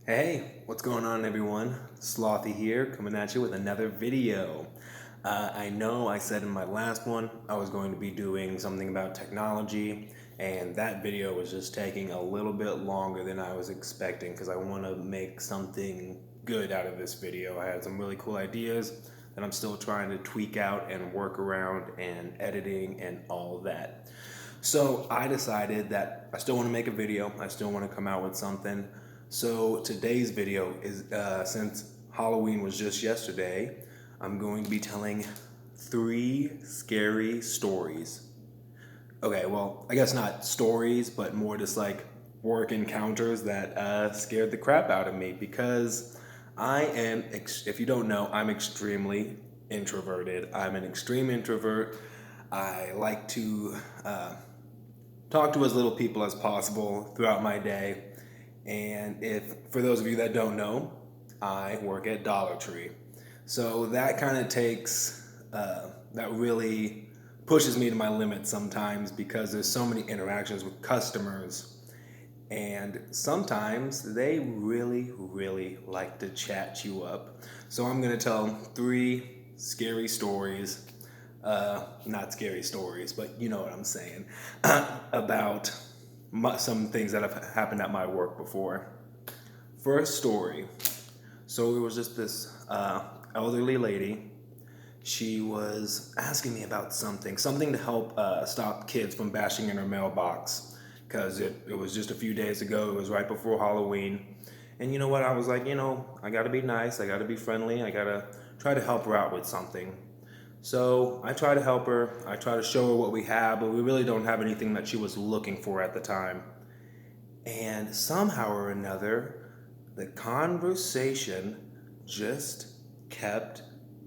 Hey, what's going on, everyone? Slothy here, coming at you with another video. I know I said in my last one I was going to be doing something about technology, and that video was just taking a little bit longer than I was expecting because I want to make something good out of this video. I had some really cool ideas that I'm still trying to tweak out and work around and editing and all that. So I decided that I still want to make a video. I still want to come out with something. So today's video is, since Halloween was just yesterday, I'm going to be telling 3 scary stories. Okay, well, I guess not stories, but more just like work encounters that scared the crap out of me because if you don't know, I'm extremely introverted. I'm an extreme introvert. I like to talk to as little people as possible throughout my day. And for those of you that don't know, I work at Dollar Tree. So that kind of that really pushes me to my limit sometimes because there's so many interactions with customers. And sometimes they really, really like to chat you up. So I'm going to tell 3 scary stories, not scary stories, but you know what I'm saying, about some things that have happened at my work before. First story. So it was just this elderly lady. She was asking me about something to help stop kids from bashing in her mailbox. Because it was just a few days ago, it was right before Halloween. And you know what? I was like, I gotta be nice, I gotta be friendly, I gotta try to help her out with something. So I try to help her, I try to show her what we have, but we really don't have anything that she was looking for at the time. And somehow or another, the conversation just kept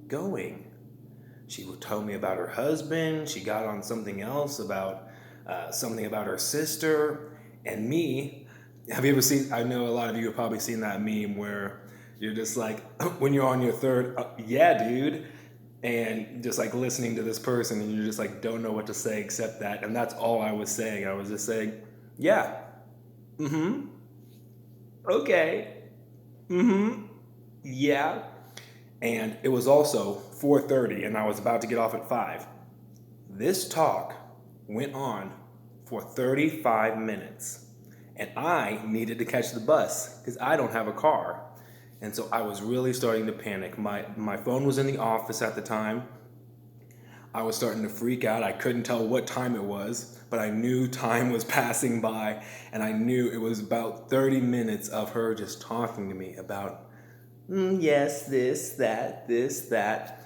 going. She would tell me about her husband, she got on something else about something about her sister, and me. Have you ever seen? I know a lot of you have probably seen that meme where you're just like, when you're on your third, yeah, dude, and just like listening to this person, and you just like don't know what to say except that. And that's all I was saying. I was just saying, yeah, mm hmm, okay, mm hmm, yeah. And it was also 4:30, and I was about to get off at 5. This talk went on for 35 minutes, and I needed to catch the bus because I don't have a car. And so I was really starting to panic. My phone was in the office at the time. I was starting to freak out. I couldn't tell what time it was, but I knew time was passing by, and I knew it was about 30 minutes of her just talking to me about, yes, this, that.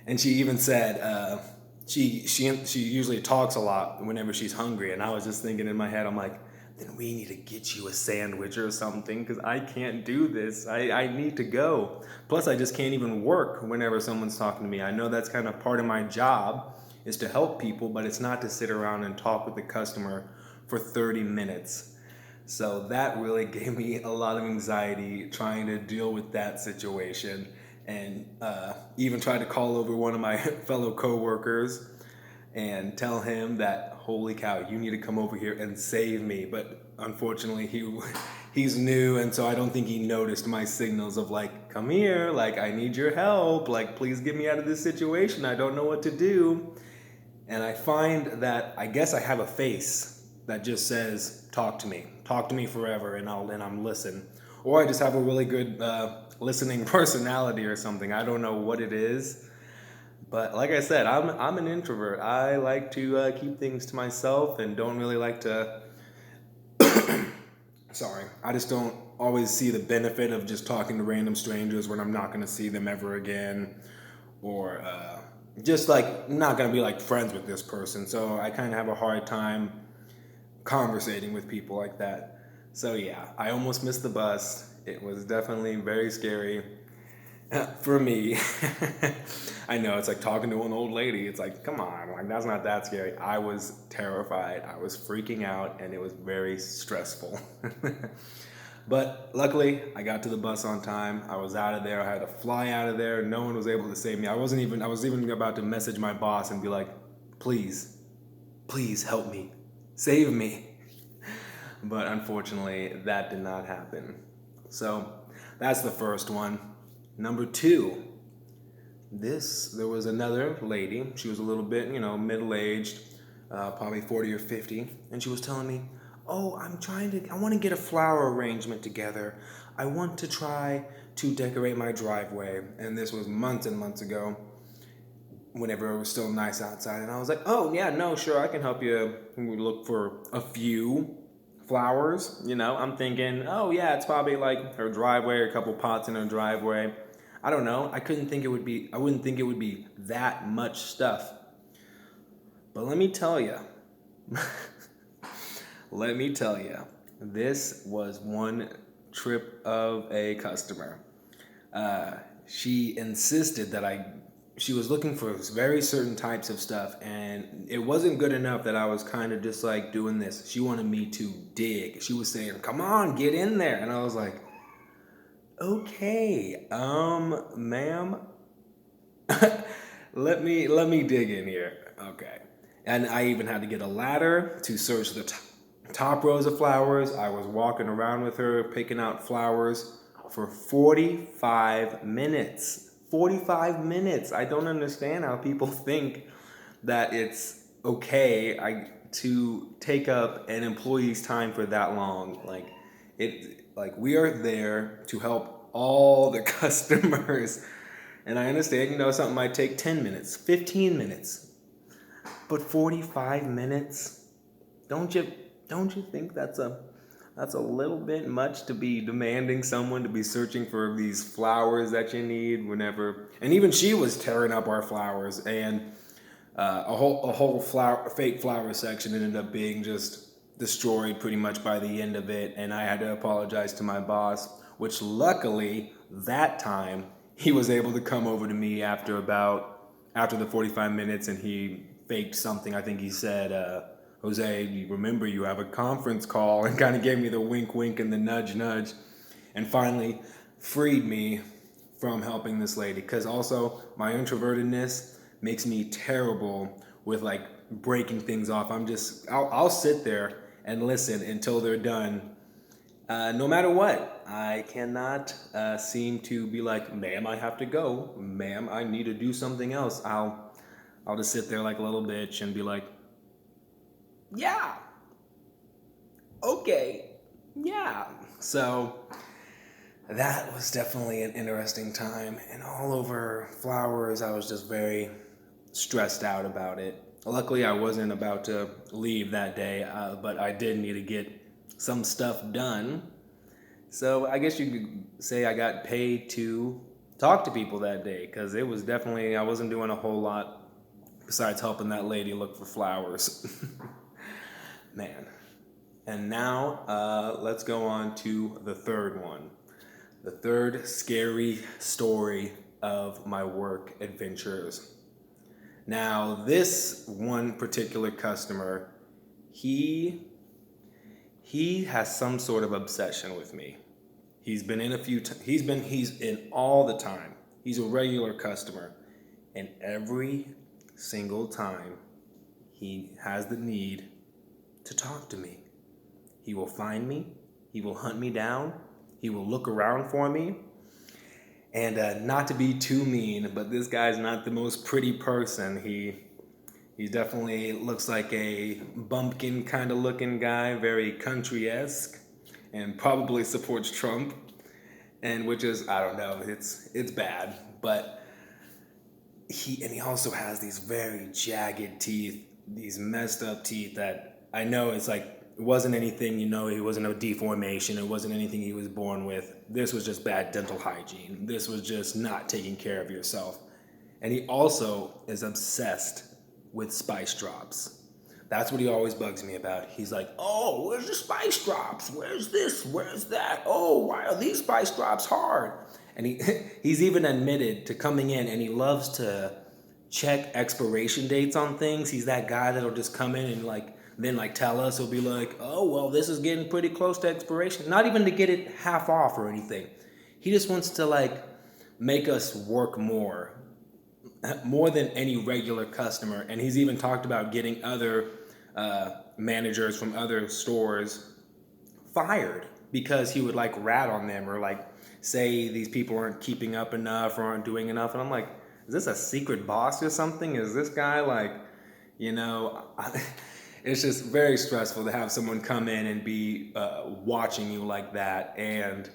And she even said, she usually talks a lot whenever she's hungry, and I was just thinking in my head, I'm like, then we need to get you a sandwich or something because I can't do this. I need to go. Plus, I just can't even work whenever someone's talking to me. I know that's kind of part of my job is to help people, but it's not to sit around and talk with the customer for 30 minutes. So that really gave me a lot of anxiety trying to deal with that situation, and even tried to call over one of my fellow coworkers and tell him that, holy cow, you need to come over here and save me. But unfortunately, he's new, and so I don't think he noticed my signals of like, come here, like I need your help, like please get me out of this situation. I don't know what to do. And I find that I guess I have a face that just says, talk to me forever, and I'm listen. Or I just have a really good listening personality or something. I don't know what it is, but like I said, I'm an introvert. I like to keep things to myself and don't really like to. Sorry, I just don't always see the benefit of just talking to random strangers when I'm not going to see them ever again, or just like not going to be like friends with this person. So I kind of have a hard time conversating with people like that. So yeah, I almost missed the bus. It was definitely very scary for me. I know it's like talking to an old lady. It's like, come on, like that's not that scary. I was terrified. I was freaking out, and it was very stressful. But luckily, I got to the bus on time. I was out of there. I had to fly out of there. No one was able to save me. I was even about to message my boss and be like, please, please help me. Save me. But unfortunately, that did not happen. So that's the first one. Number two, there was another lady. She was a little bit, middle aged, probably 40 or 50. And she was telling me, oh, I want to get a flower arrangement together. I want to try to decorate my driveway. And this was months and months ago, whenever it was still nice outside. And I was like, oh, yeah, no, sure, I can help you. We look for a few flowers. I'm thinking, oh, yeah, it's probably like her driveway, a couple pots in her driveway. I don't know. I wouldn't think it would be that much stuff. But let me tell you, this was one trip of a customer. She insisted she was looking for very certain types of stuff, and it wasn't good enough that I was kind of just like doing this. She wanted me to dig. She was saying, come on, get in there. And I was like, okay, ma'am, let me dig in here. Okay. And I even had to get a ladder to search the top rows of flowers. I was walking around with her, picking out flowers for 45 minutes. 45 minutes. I don't understand how people think that it's okay to take up an employee's time for that long. Like we are there to help all the customers. And I understand, something might take 10 minutes, 15 minutes. But 45 minutes? Don't you think that's a little bit much to be demanding someone to be searching for these flowers that you need whenever? And even she was tearing up our flowers, and a whole fake flower section ended up being just destroyed pretty much by the end of it. And I had to apologize to my boss, which luckily that time he was able to come over to me after the 45 minutes, and he faked something. I think he said, Jose, you remember you have a conference call, and kind of gave me the wink wink and the nudge nudge, and finally freed me from helping this lady. Because also my introvertedness makes me terrible with like breaking things off. I'll sit there and listen until they're done. No matter what, I cannot seem to be like, ma'am, I have to go. Ma'am, I need to do something else. I'll just sit there like a little bitch and be like, yeah, okay, yeah. So that was definitely an interesting time. And all over flowers, I was just very stressed out about it. Luckily, I wasn't about to leave that day, but I did need to get some stuff done. So I guess you could say I got paid to talk to people that day, because it was definitely, I wasn't doing a whole lot besides helping that lady look for flowers. Man. And now let's go on to the third one. The third scary story of my work adventures. Now, this one particular customer, he has some sort of obsession with me. He's been in he's in all the time. He's a regular customer. And every single time he has the need to talk to me. He will find me. He will hunt me down. He will look around for me. And not to be too mean, but this guy's not the most pretty person. He definitely looks like a bumpkin kind of looking guy, very country-esque, and probably supports Trump. And which is, I don't know, it's bad. But he also has these very jagged teeth, these messed up teeth that I know it's like, it wasn't anything, it wasn't a deformation. It wasn't anything he was born with. This was just bad dental hygiene. This was just not taking care of yourself. And he also is obsessed with spice drops. That's what he always bugs me about. He's like, oh, where's the spice drops? Where's this? Where's that? Oh, why are these spice drops hard? And he's even admitted to coming in, and he loves to check expiration dates on things. He's that guy that'll just come in and then tell us. He'll be like, oh, well, this is getting pretty close to expiration. Not even to get it half off or anything. He just wants to make us work more than any regular customer. And he's even talked about getting other managers from other stores fired because he would like rat on them or like say these people aren't keeping up enough or aren't doing enough. And I'm like, is this a secret boss or something? Is this guy like, you know, it's just very stressful to have someone come in and be watching you like that. And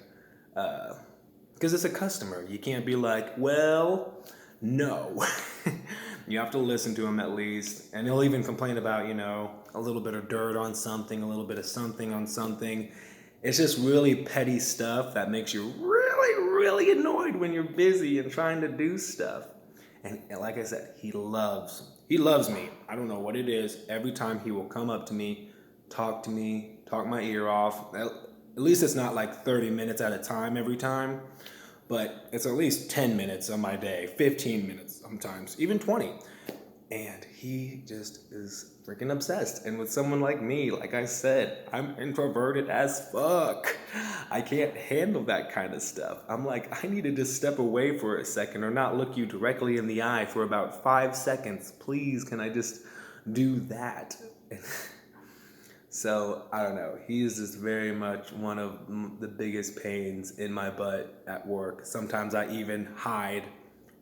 because it's a customer, you can't be like, well, no. You have to listen to him at least. And he'll even complain about, you know, a little bit of dirt on something, a little bit of something on something. It's just really petty stuff that makes you really, really annoyed when you're busy and trying to do stuff. And like I said, he loves me. I don't know what it is. Every time he will come up to me, talk my ear off. At least it's not like 30 minutes at a time every time, but it's at least 10 minutes of my day, 15 minutes sometimes, even 20. And he just is freaking obsessed. And with someone like me, like I said, I'm introverted as fuck. I can't handle that kind of stuff. I'm like, I need to just step away for a second or not look you directly in the eye for about 5 seconds. Please, can I just do that? So, I don't know. He is just very much one of the biggest pains in my butt at work. Sometimes I even hide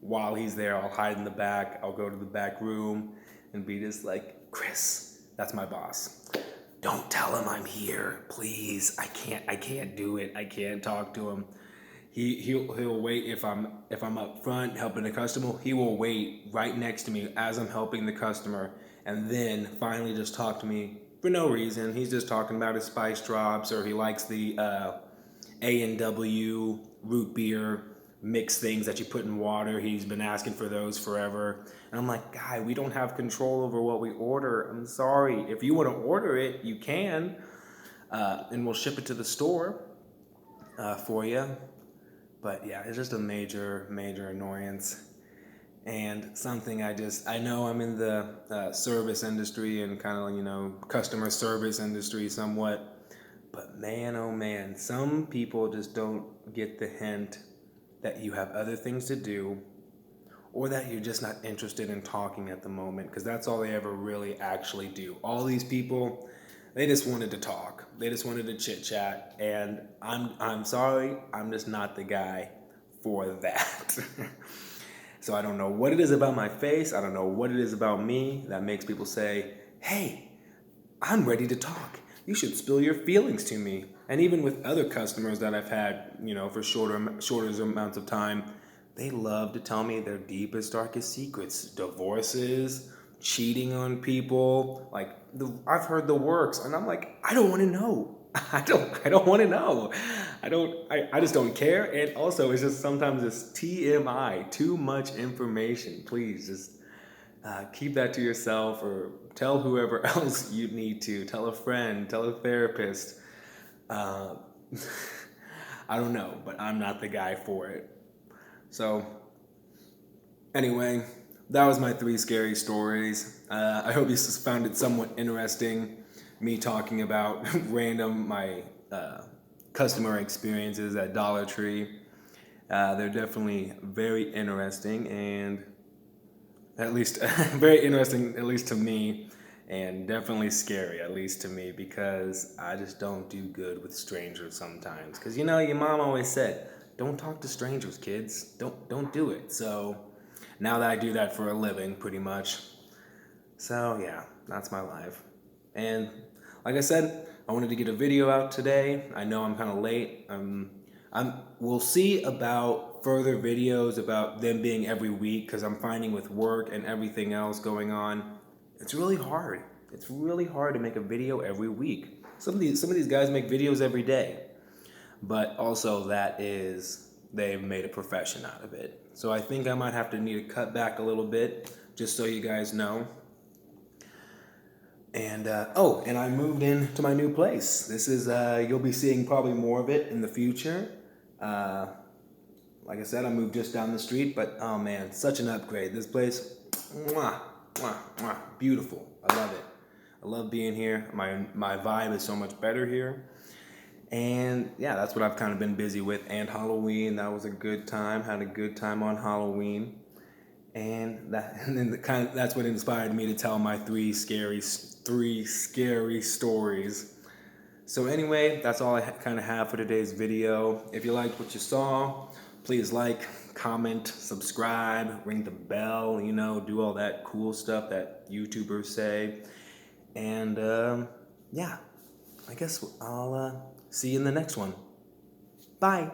while he's there. I'll hide in the back. I'll go to the back room and be just like, Chris, that's my boss. Don't tell him I'm here, please. I can't do it. I can't talk to him. He'll wait if I'm up front helping the customer. He will wait right next to me as I'm helping the customer, and then finally just talk to me for no reason. He's just talking about his spice drops, or he likes the A&W root beer mix things that you put in water. He's been asking for those forever. And I'm like, guy, we don't have control over what we order. I'm sorry. If you want to order it, you can. And we'll ship it to the store for you. But yeah, it's just a major, major annoyance. And something I know I'm in the service industry and kind of, you know, customer service industry somewhat. But man, oh man, some people just don't get the hint that you have other things to do, or that you're just not interested in talking at the moment, because that's all they ever really actually do. All these people, they just wanted to talk. They just wanted to chit chat, and I'm sorry, I'm just not the guy for that. So I don't know what it is about my face. I don't know what it is about me that makes people say, hey, I'm ready to talk. You should spill your feelings to me. And even with other customers that I've had, you know, for shorter amounts of time, they love to tell me their deepest, darkest secrets. Divorces, cheating on people. Like, I've heard the works, and I'm like, I don't want to know. I don't want to know. I just don't care. And also, it's just sometimes it's TMI, too much information. Please just keep that to yourself, or tell whoever else you need to. Tell a friend, tell a therapist. I don't know, but I'm not the guy for it. So, anyway, that was my 3 scary stories. I hope you found it somewhat interesting, me talking about my customer experiences at Dollar Tree. They're definitely very interesting, and at least very interesting, at least to me, and definitely scary, at least to me, because I just don't do good with strangers sometimes. Because, you know, your mom always said, don't talk to strangers, kids. Don't do it. So now that I do that for a living, pretty much. So yeah, that's my life. And like I said, I wanted to get a video out today. I know I'm kind of late. We'll see about further videos about them being every week, because I'm finding with work and everything else going on, it's really hard. It's really hard to make a video every week. Some of these guys make videos every day, but also they've made a profession out of it. So I think I might have to need to cut back a little bit, just so you guys know. And and I moved into my new place. This is you'll be seeing probably more of it in the future. Like I said, I moved just down the street, but oh man, such an upgrade. This place, mwah, mwah, mwah, beautiful. I love it. I love being here. My vibe is so much better here. And yeah, that's what I've kind of been busy with. And Halloween, that was a good time. Had a good time on Halloween. And that's what inspired me to tell my three scary stories. So anyway, that's all I kind of have for today's video. If you liked what you saw, please like, comment, subscribe, ring the bell, you know, do all that cool stuff that YouTubers say. And yeah, I guess I'll see you in the next one. Bye.